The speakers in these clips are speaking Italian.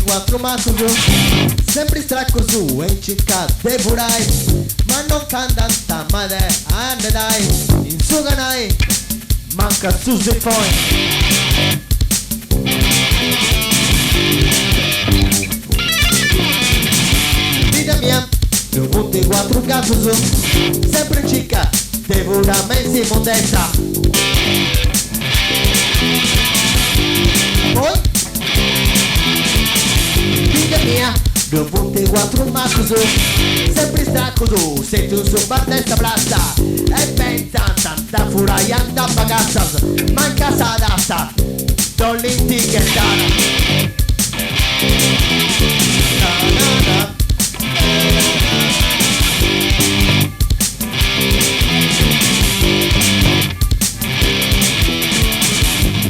quattro ma così sempre stracco su e cerca de burai ma non cantanta madre ande dai in su canai manca su se poi vita mia 2.4 cazzo su sempre cerca de veramente immondezza poi vita mia 2.4 ma così sempre stacco tu sei tu su testa plasta e pensa tanta furaianta bagazza manca sadassa dolenti che dana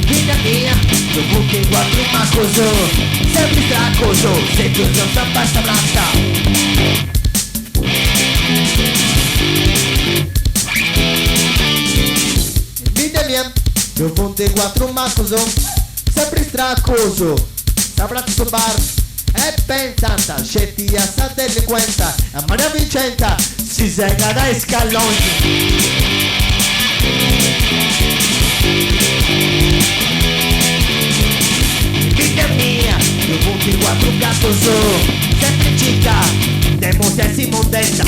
vita mia 2.4 ma così sempre straccoso, sei tu sotto basta plasta vita mia 2.4 ma così sempre straccoso saprà sto bar e pensanta scetti a sta delinquenza a Maria Vincenza si sega dai scaloni vita mia 2.4 cazzo su sempre città demo stessi mondezza